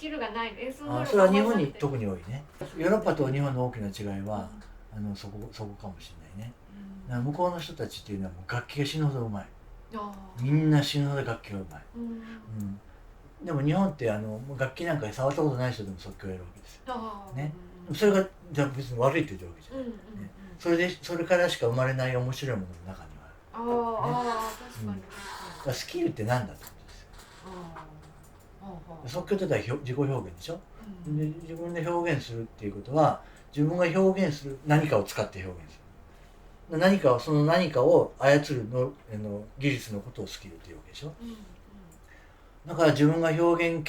キルがない演奏能力それは日本に特に多いね。ヨーロッパと日本の大きな違いは、そこかもしれないね。だから向こうの人たちっていうのはもう楽器が死ぬほどうまい。みんな死ぬほど楽器がうまい。でも日本って楽器なんか触ったことない人でも即興やるわけですよ。ね。それがじゃあ別に悪いって言ってるわけじゃない。ね、それからしか生まれない面白いものの中にはある。ね、確かに。だからスキルって何だってことですよ。即興って言ったら自己表現でしょ。で自分で表現するっていうことは自分が表現する何かを使って表現する。何かをその何かを操る技術のことをスキルっていうわけでしょ。だから自分が表現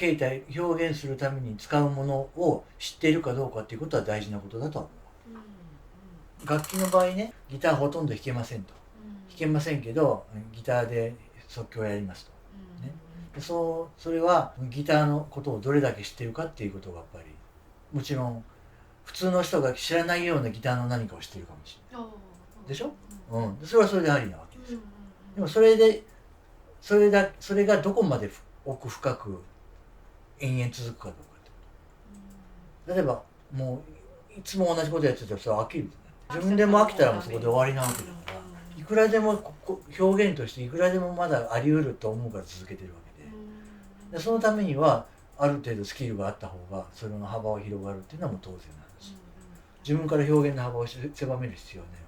するために使うものを知っているかどうかっていうことは大事なことだとは思う。楽器の場合ね、ギターほとんど弾けませんと。弾けませんけどギターで即興をやりますと。ね、でそれはギターのことをどれだけ知っているかっていうことがやっぱりもちろん普通の人が知らないようなギターの何かを知っているかもしれない。でしょ？それはそれでありなわけですよ。でもそれがどこまで奥深く延々続くかどうかってこと。例えばもういつも同じことやってたらそれは飽きる。自分でも飽きたらもうそこで終わりなわけだから、いくらでも表現としていくらでもまだあり得ると思うから続けてるわけで、そのためにはある程度スキルがあった方がそれの幅を広がるっていうのはもう当然なんです。自分から表現の幅を狭める必要はないわ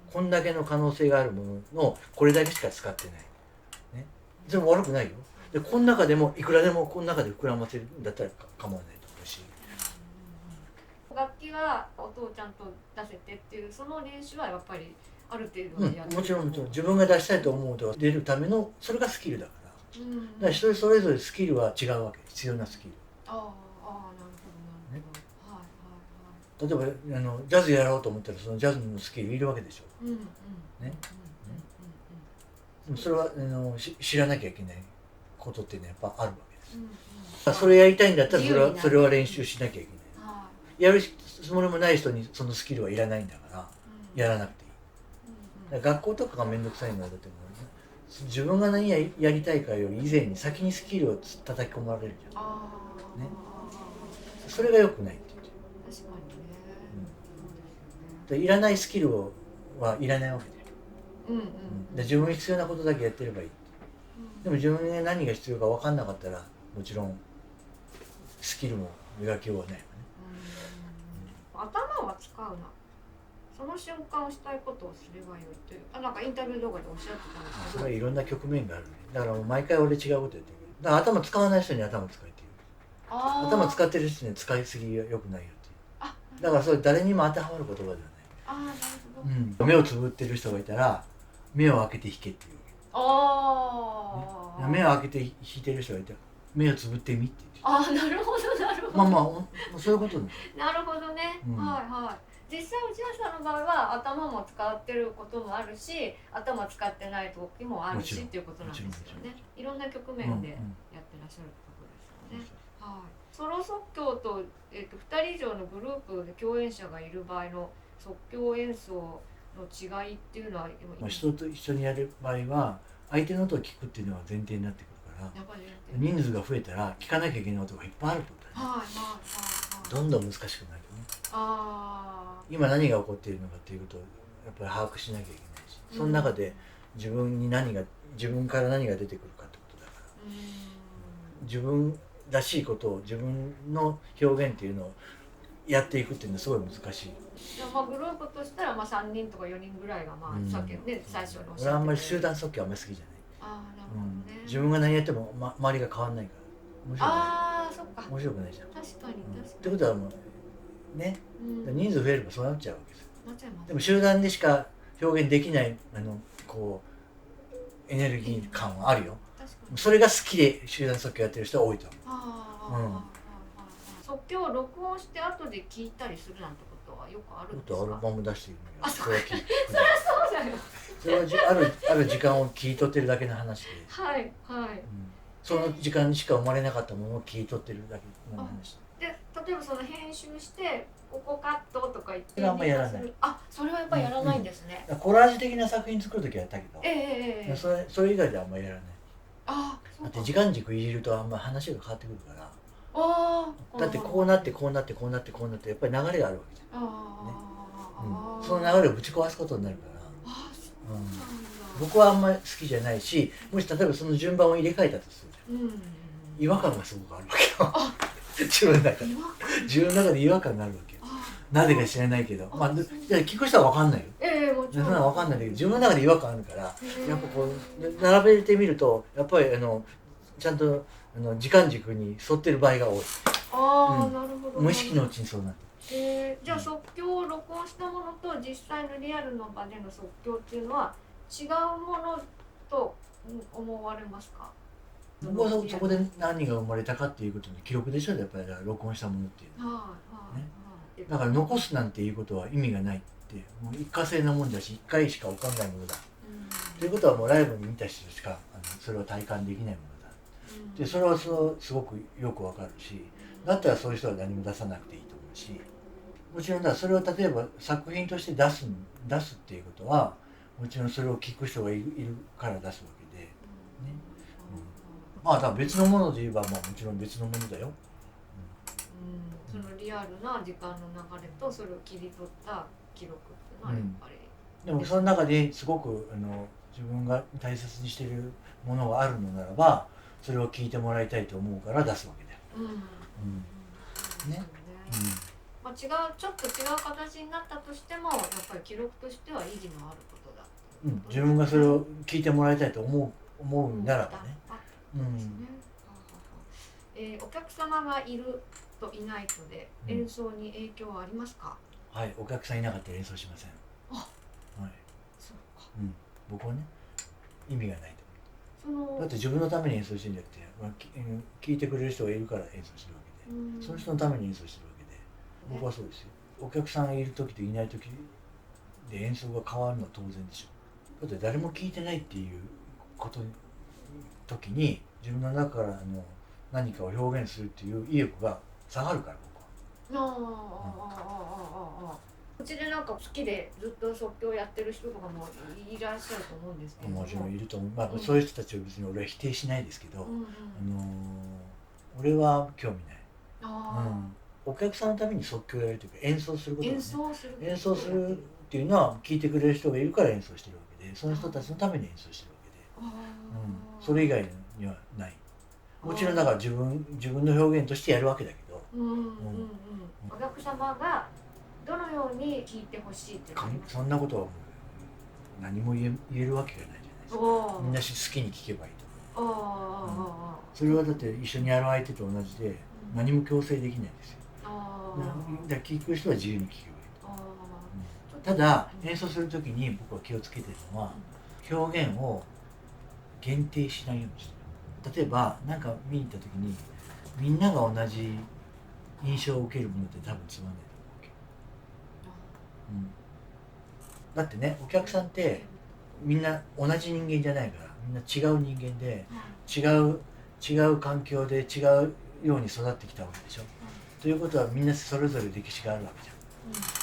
け。こんだけの可能性があるもののこれだけしか使ってない、ね、でも悪くないよ。でこの中でもいくらでもこの中で膨らませるんだったら構わないと思うし、楽器は音をちゃんと出せてっていうその練習はやっぱりある程度やってる、もちろん自分が出したいと思う音が出るためのそれがスキルだから、だから人それぞれスキルは違うわけ。必要なスキル。なるほどなるほど、例えばジャズやろうと思ったらそのジャズのスキルいるわけでしょ。ね。でもそれは知らなきゃいけないことってねやっぱあるわけです。それやりたいんだったらそれは練習しなきゃいけない。やるつもりもない人にそのスキルはいらないんだからやらなくていい。だから学校とかが面倒くさいのはだってもう自分が何やりたいかより以前に先にスキルを叩き込まれるじゃん。ね。それが良くないって言ってる。確かにね。いらないスキルはいらないわけで。で自分に必要なことだけやってればいい。でも自分に何が必要か分かんなかったらもちろんスキルも磨きようがないわね。頭は使うな。その瞬間したいことをすればよいというなんかインタビュー動画でおっしゃってたんですけど、それはいろんな局面があるね。だからもう毎回俺違うことやってる。だから頭使わない人に頭使えっていう。頭使ってる人に使いすぎよくないよっていう。だからそれ誰にも当てはまる言葉ではない。なるほど。目をつぶってる人がいたら目を開けて弾けっていうわけ。目を開けて弾いてる人がいたら目をつぶってみって言って。なるほどなるほど。まあそういうことね。なるほどね。はいはい。実際内田さんの場合は頭も使ってることもあるし頭使ってない時もあるしっていうことなんですよね。いろんな局面でやってらっしゃるってことですよね。はい。ソロ即興と、2人以上のグループで共演者がいる場合の即興演奏の違いっていうのは人と一緒にやる場合は相手の音を聞くっていうのは前提になってくるから人数が増えたら聞かなきゃいけない音がいっぱいあるってことだね。どんどん難しくなるよね。今何が起こっているのかっていうことをやっぱり把握しなきゃいけないし、その中で自分から何が出てくるかってことだから、自分らしいことを自分の表現っていうのをやっていくっていうのはすごい難しい。グループとしたら3人とか4人ぐらいがさっきね最初のおっしゃってた。俺はあんまり集団即興あんまり好きじゃない。なるほどね。自分が何やっても周りが変わんないから面白くないじゃん。確かにってことはもうね、人数増えればそうなっちゃうわけですよ。でも集団でしか表現できないエネルギー感はあるよ。それが好きで集団即興やってる人は多いと思う。即興を録音して後で聞いたりするなんてことはよくあるんですか？アルバム出しているのよ。そりゃそうだよ。それはある時間を切り取ってるだけの話で。はいはい。その時間にしか生まれなかったものを切り取ってるだけの話。で例えばその編集してここカットとか言ってそれはあんまやらない。それはやっぱりやらないんですね。コラージュ的な作品作る時はやったけど、それ以外であんまりやらない。だって時間軸いじるとあんまり話が変わってくるから。ああ、だってこうなってこうなってこうなってこうなってやっぱり流れがあるわけじゃん、その流れをぶち壊すことになるから、僕はあんまり好きじゃないし、もし例えばその順番を入れ替えたとするじゃん、違和感がすごくあるわけよ自分の中で違和感があるわけよ。なぜか知らないけど、まあ聞く人は分かんないよ。もちろん。そんなの分かんないんだけど、自分の中で違和感あるから、やっぱこう並べてみるとやっぱりちゃんと時間軸に沿ってる場合が多い。なるほど。無意識のうちにそうなって。じゃあ即興を録音したものと実際のリアルの場での即興っていうのは違うものと思われますか？僕はそこで何が生まれたかっていうことの記録でしょ、やっぱり録音したものっていうのは、だから残すなんていうことは意味がないって、もう一過性なもんだし一回しか起こらないものだ、ということはもうライブに見た人しかそれを体感できないものだ、でそれはすごくよくわかるし、だったらそういう人は何も出さなくていいと思うし、もちろんだそれを例えば作品として出すっていうことはもちろんそれを聞く人がいるから出すわけで、ね、まあだから別のもので言えば、まあもちろん別のものだよ。そのリアルな時間の流れとそれを切り取った記録っていうのはやっぱり、でもその中ですごく自分が大切にしているものがあるのならば、それを聞いてもらいたいと思うから出すわけだよ。ね。まあちょっと違う形になったとしてもやっぱり記録としては意義のあることだ。自分がそれを聞いてもらいたいと思うならばね。お客様がいるといないとで演奏に影響はありますか？はい、お客さんいなかったら演奏しません。はい。そうか。僕はね、意味がないと思う。だって自分のために演奏してるんじゃなくて、聞いてくれる人がいるから演奏してるわけで、その人のために演奏してるわけで、僕はそうですよ。お客さんがいる時といない時で演奏が変わるのは当然でしょ。だって誰も聞いてないっていう時に自分の中から何かを表現するっていう意欲が下がるから、僕は。うちでなんか好きでずっと即興やってる人とかもいらっしゃると思うんですけども。もちろんいると思う。まあそういう人たちを別に俺は否定しないですけど、俺は興味ない。お客さんのために即興やるというか演奏することだね。演奏するっていうのは聞いてくれる人がいるから演奏してるわけで、その人たちのために演奏してるわけで、それ以外にはない。もちろんだから自分の表現としてやるわけだけど、お客様がどのように聞いてほしいってそんなことはもう何も言えるわけがないじゃないですか。みんな好きに聞けばいいと。それはだって一緒にやる相手と同じで何も強制できないんですよ。だから聞く人は自由に聞けばいいと。ただ演奏する時に僕は気をつけてるのは、表現を限定しないようにしてる。例えば何か見に行った時にみんなが同じ印象を受けるものって多分つまんないと思うわけ。だってね、お客さんってみんな同じ人間じゃないから、みんな違う人間で違う環境で違うように育ってきたわけでしょ。ということはみんなそれぞれ歴史があるわけじゃん。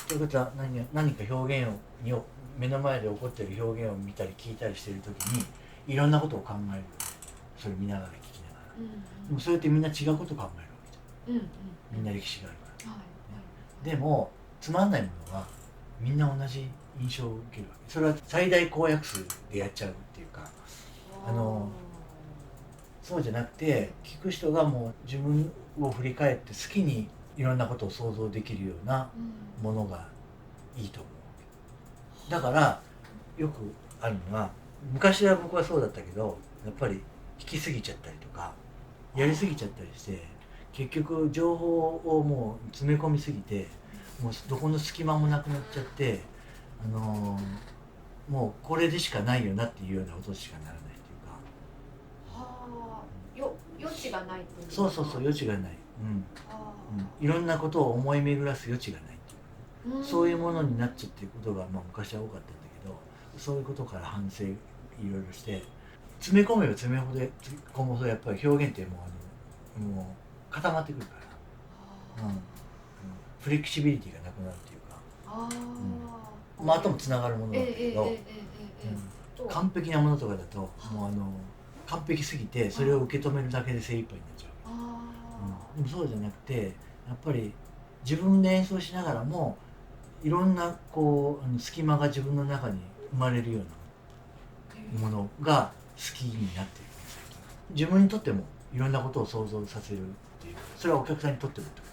ということは何か表現を目の前で起こっている表現を見たり聞いたりしている時にいろんなことを考える。それ見ながら聞きながら。でもそうやってみんな違うことを考えるわけじゃん。みんな歴史があるから。でもつまんないものはみんな同じ印象を受けるわけ。それは最大公約数でやっちゃうっていうか、そうじゃなくて聞く人がもう自分を振り返って好きにいろんなことを想像できるようなものがいいと思う。だからよくあるのは、昔は僕はそうだったけど、やっぱり引きすぎちゃったりとかやりすぎちゃったりして、結局情報をもう詰め込みすぎて、もうどこの隙間もなくなっちゃって、もうこれでしかないよなっていうようなことしかならないというか、余地がないというか。そう余地がない、いろんなことを思い巡らす余地がないっていうか、そういうものになっちゃってることが、昔は多かったんだけど、そういうことから反省いろいろして詰め込めば詰め込むほどやっぱり表現ってもう固まってくるから、フレキシビリティがなくなるっていうか、あともつながるものなんだけど、完璧なものとかだともう完璧すぎてそれを受け止めるだけで精一杯になっちゃう。でもそうじゃなくてやっぱり自分で演奏しながらもいろんなこう隙間が自分の中に生まれるようなものが好きになっている。自分にとってもいろんなことを想像させるっていう、それはお客さんにとってもってこ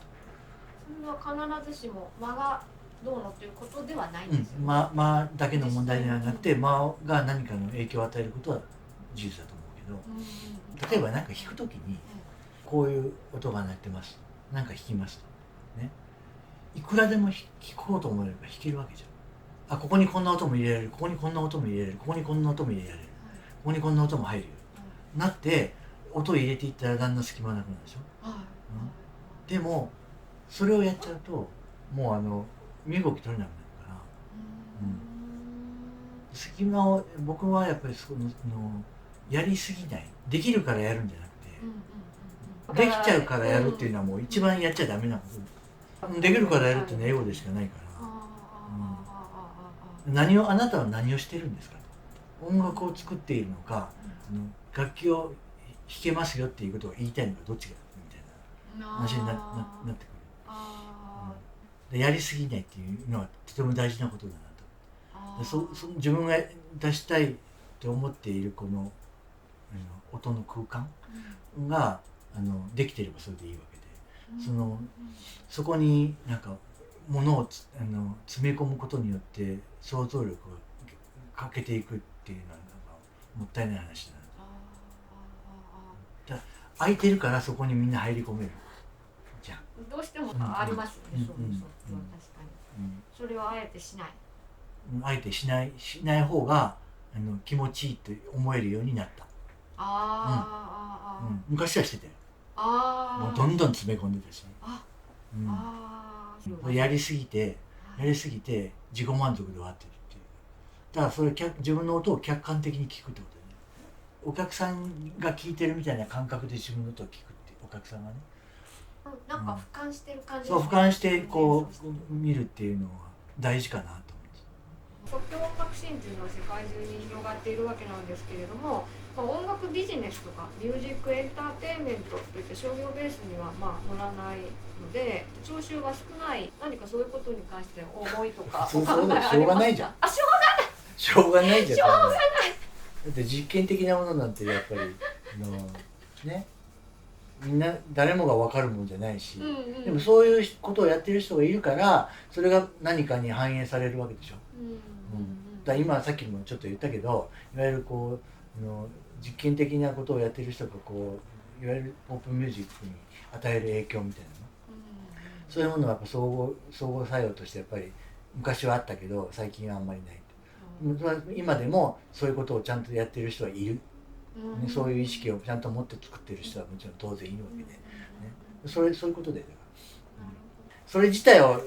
それは必ずしも間がどうのということではないんと、ですよね。間だけの問題ではなくて間が何かの影響を与えることは事実だと思うけど、例えば何か弾くときにこういう音が鳴ってます何か弾きますとね、いくらでも弾こうと思えば弾けるわけじゃん。あ、ここにこんな音も入れられる、ここにこんな音も入れられる、ここにこんな音も入れられる、ここにこんな音も入るよなって音を入れていったらだんだん隙間なくなるでしょ、でもそれをやっちゃうともう身動き取れなくなるから、隙間を僕はやっぱりやりすぎない、できるからやるんじゃなくて、できちゃうからやるっていうのはもう一番やっちゃダメなこと。できるからやるっていうのは英語でしかないから、あなたは何をしてるんですかと、音楽を作っているのか、楽器を弾けますよっていうことを言いたいのかどっちがみたいな話になってくる。やりすぎないっていうのはとても大事なことだなと。自分が出したいと思っているこの音の空間ができていればそれでいいわけで、そこになんか物を詰め込むことによって想像力をかけていくっていうのはなんかもったいない話だな。空いてるからそこにみんな入り込めるじゃん。どうしてもありますよね、そういう人は確かに。それはあえてしない。あえてしない方が気持ちいいと思えるようになった。昔はしてたよ。もうどんどん詰め込んでたし、やりすぎて自己満足で終わってるっていう。だからそれ自分の音を客観的に聞くってことだよね。お客さんが聞いてるみたいな感覚で自分の音を聞くってお客さんがね、なんか俯瞰してる感じ、そう俯瞰してこう見るっていうのは大事かなと思うんです。即興音楽シーンというのは世界中に広がっているわけなんですけれども、音楽ビジネスとかミュージックエンターテインメントといった商業ベースには乗らないので、徴収が少ない、何かそういうことに関して思いとかそうしょうがないじゃん。しょうがないじゃん。だって実験的なものなんてやっぱりね、みんな誰もが分かるもんじゃないし、でもそういうことをやってる人がいるからそれが何かに反映されるわけでしょ。だから今さっきもちょっと言ったけど、いわゆるこう実験的なことをやってる人がこういわゆるポップミュージックに与える影響みたいなの、そういうものはやっぱ相互作用としてやっぱり昔はあったけど最近はあんまりない。今でもそういうことをちゃんとやってる人はいる、そういう意識をちゃんと持って作ってる人はもちろん当然いるわけで、そういうことでだから、それ自体を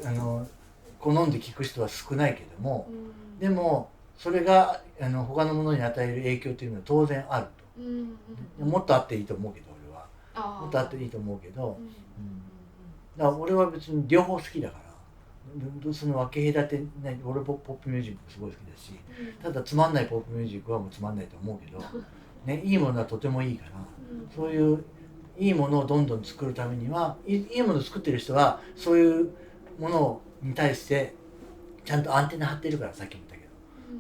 好んで聞く人は少ないけども、でもそれが他のものに与える影響というのは当然あると、もっとあっていいと思うけど俺はもっとあっていいと思うけど、だから俺は別に両方好きだから。その分け隔てない。俺ポップミュージックすごい好きだし、ただつまんないポップミュージックはもうつまんないと思うけど、ね、いいものはとてもいいから、そういういいものをどんどん作るためにはいいものを作ってる人はそういうものに対してちゃんとアンテナ張ってるから、さっきも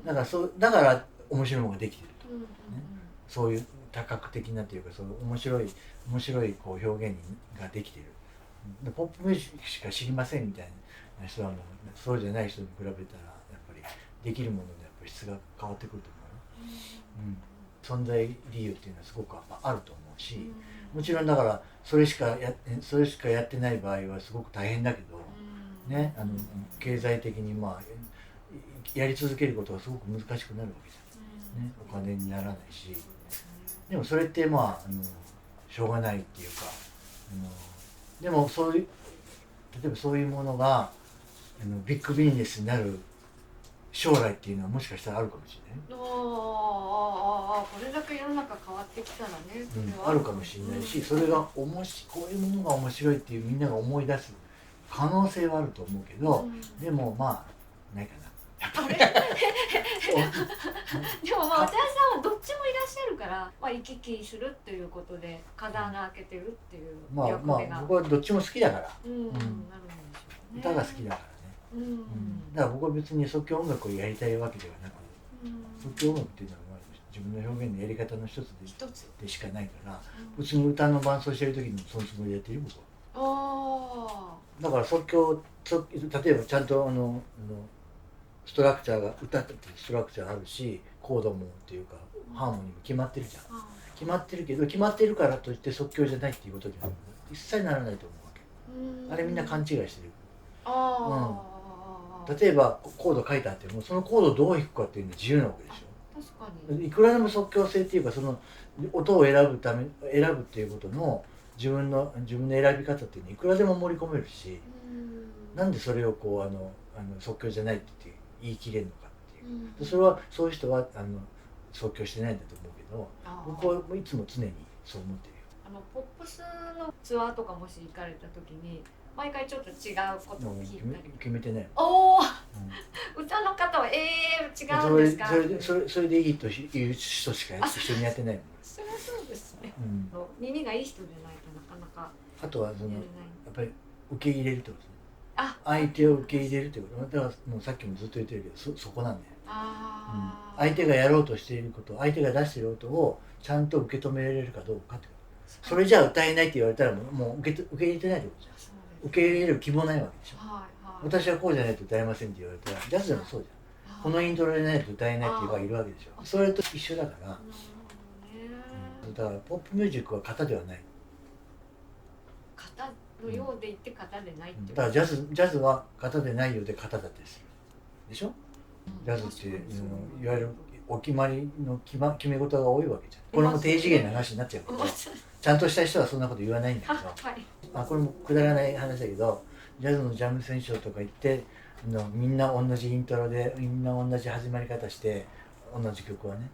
言ったけど、だから面白いものができてると、そういう多角的なというかそういう面白いこう表現ができてる。ポップミュージックしか知りませんみたいな人はもうそうじゃない人に比べたらやっぱりできるものでやっぱり質が変わってくると思う、存在理由っていうのはすごくあると思うし、もちろんだからそれしかやってない場合はすごく大変だけど、ね、経済的にやり続けることがすごく難しくなるわけじゃん、ね、お金にならないし、でもそれってしょうがないっていうか、でも例えばそういうものがビッグビジネスになる将来っていうのはもしかしたらあるかもしれない。これだけ世の中変わってきたらね、あるかもしれないし、それがこういうものが面白いっていうみんなが思い出す可能性はあると思うけど、でもないかなやっぱりでもまあお茶屋さんはどっちもいらっしゃるから、まあ、行き来するっていうことで風穴開けてるっていう役目が、僕はどっちも好きだから、なるんでしょうね。歌が好きだからね、だから僕は別に即興音楽をやりたいわけではなく、即興音楽っていうのは自分の表現のやり方の一つでしかないから、普通に歌の伴奏してる時にもそのつもりでやってる僕は。だから即興、例えばちゃんとストラクチャーが、歌ってストラクチャーあるし、コードもっていうかハーモニーも決まってるじゃん。決まってるけど、決まってるからといって即興じゃないっていうことには一切ならないと思うわけ。あれみんな勘違いしてる。例えばコード書いてあっても、そのコードをどう弾くかっていうのは自由なわけでしょ。確かに。いくらでも即興性っていうか、その音を選ぶっていうことの自分の選び方っていうのはいくらでも盛り込めるし、なんでそれをこう即興じゃないって言い切れるのかっていう、それはそういう人は即興してないんだと思うけど、僕はいつも常にそう思ってるよ。ポップスのツアーとかもし行かれた時に毎回ちょっと違うことを弾いたり。決めてない。おお、歌の方は違うんですか。それでいいという人しか一緒にやってないもん。それはそうですね。耳がいい人じゃないとなかなか。あとはやっぱり受け入れるってことですね。相手を受け入れるってこと。だからもうさっきもずっと言ってるけど、そこなんだよ。相手がやろうとしていること、相手が出している音をちゃんと受け止められるかどうかってこと。それじゃあ歌えないって言われたらもう受け入れてないってことじゃん。受け入れる希望ないわけでしょ。私はこうじゃないと歌えませんって言われたら、ジャズでもそうじゃん。このイントロでないと歌えないっていう人がいるわけでしょ。それと一緒だから、だからポップミュージックは型ではない。型のようでいって型でないって。だからジャズは型でないようで型だったりするでしょ。ジャズっていわゆるお決まりの決め事が多いわけじゃん。これも低次元な話になっちゃうけど、ちゃんとした人はそんなこと言わないんだけど、これもくだらない話だけど、ジャズのジャムセンションとか行ってみんな同じイントロでみんな同じ始まり方して同じ曲はね、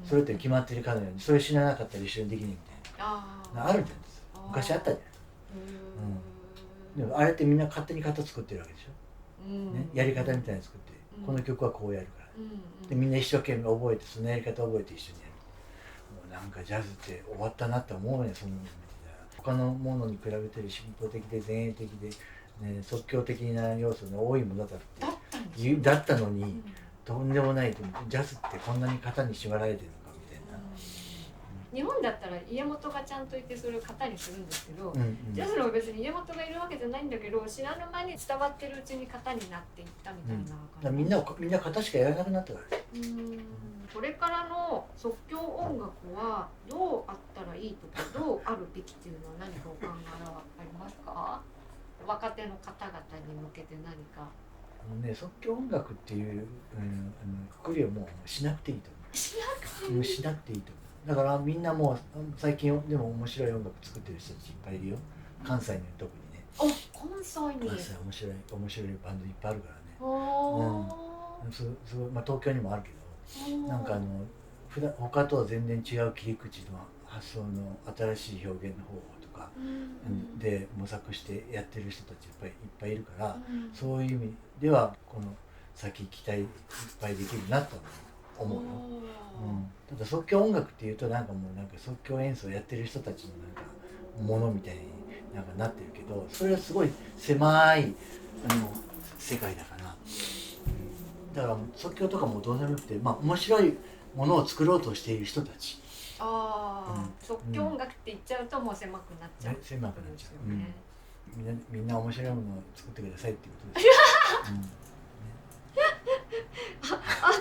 それって決まってるかのように、それ知らなかったら一緒にできないみたいなあるじゃん。昔あったじゃん。でもあれってみんな勝手に型作ってるわけでしょ。やり方みたいに作って、この曲はこうやるから、でみんな一生懸命覚えて、そのやり方を覚えて一緒にやる。もうなんかジャズって終わったなって思うね、その他のものに比べて進歩的で前衛的で、即興的な要素の多いものだったのに、とんでもないと思って、ジャズってこんなに型に縛られてるのかみたいな。日本だったら家元がちゃんといてそれを型にするんですけど、ジャズの別に家元がいるわけじゃないんだけど、知らぬ間に伝わってるうちに型になっていったみたいな感じ。みんな型しかやらなくなったから。これからの即興音楽はどうあったらいいとか、どうあるべきっていうのは何かお考えはありますか？若手の方々に向けて何か。即興音楽っていうくくりをもうしなくていいと思う。しなくていいと思う。だからみんなもう最近でも面白い音楽作ってる人たちいっぱいいるよ。関西に特にね。関西に。関西面白いバンドいっぱいあるからね。すごい、東京にもあるけど、なんか他とは全然違う切り口の発想の新しい表現の方法とかで模索してやってる人たちいっぱいいるから、そういう意味ではこの先期待いっぱいできるなと思うよ。ただ即興音楽っていうとなんか即興演奏やってる人たちのものみたいになってるけど、それはすごい狭い世界だから、だから即興とかもどうでもよくて、面白いものを作ろうとしている人たち。即興音楽って言っちゃうともう狭くなっちゃう。狭くなっちゃう。みんな面白いものを作ってくださいっていうことです。あ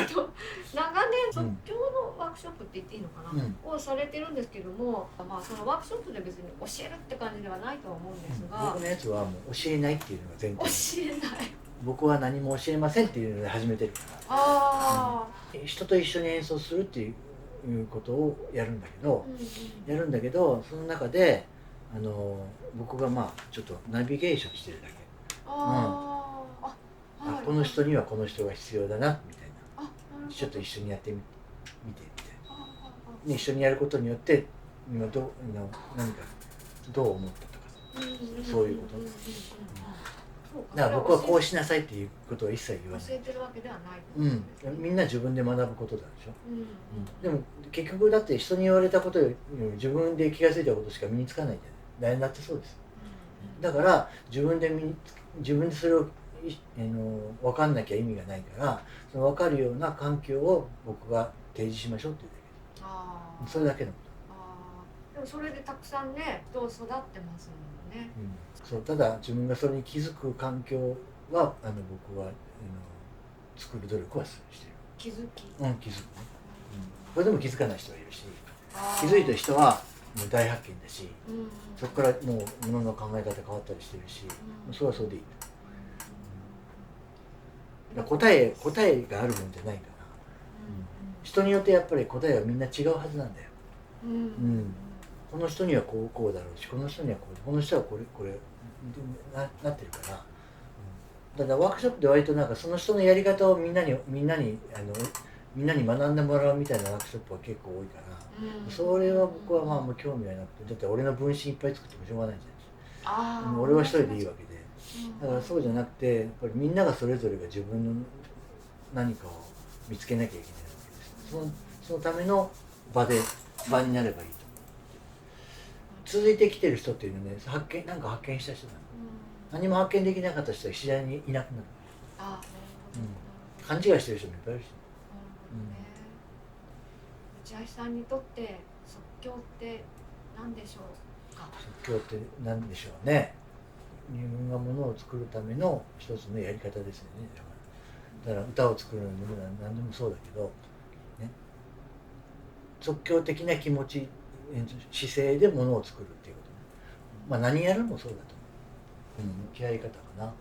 と長年即興のワークショップって言っていいのかな、をされてるんですけども、そのワークショップで別に教えるって感じではないとは思うんですが、僕のやつはもう教えないっていうのが前提。教えない。僕は何も教えませんっていうので始めてるから、人と一緒に演奏するっていうことをやるんだけど、その中で僕がちょっとナビゲーションしてるだけ。この人にはこの人が必要だなみたいな、ちょっと一緒にやってみてみたいな、一緒にやることによって何かどう思ったとか、そういうこと。そうか。だから僕はこうしなさいっていうことは一切言わない。教えてるわけではない。みんな自分で学ぶことなんでしょ。でも結局だって人に言われたことより自分で気が付いたことしか身につかないんじゃない。誰だってそうです。だから自分でそれを分かんなきゃ意味がないから、その分かるような環境を僕が提示しましょうっていうだけです。それだけのこと。でもそれでたくさんね人を育ってますもんね。そうただ自分がそれに気づく環境は僕は作る努力はしてる。気づき。気づくね。これでも気づかない人がいるし、気づいた人はもう大発見だし、そこからもう物の考え方変わったりしてるし、それはそれでいい。答えがあるもんじゃないから、人によってやっぱり答えはみんな違うはずなんだよ。この人にはこうだろうし、この人にはこの人はこれなってるから、だからワークショップで割となんかその人のやり方をみんなに学んでもらうみたいなワークショップは結構多いから、それは僕はもう興味がなくて、だって俺の分身いっぱい作ってもしょうがないじゃないですか。俺は一人でいいわけで、だからそうじゃなくてやっぱりみんながそれぞれが自分の何かを見つけなきゃいけないわけです。そのための場になればいいと思う。続いてきてる人っていうのはね、なんか発見した人なの。何も発見できなかった人は次第にいなくなる。勘違いしてる人もいっぱいいるし。内橋さんにとって即興って何でしょうか。即興って何でしょうね。自分がものを作るための一つのやり方ですよね。だから歌を作るのも何でもそうだけど、ね、即興的な気持ち、姿勢でものを作るっていうことね。何やるもそうだと思う。向き合い方かな。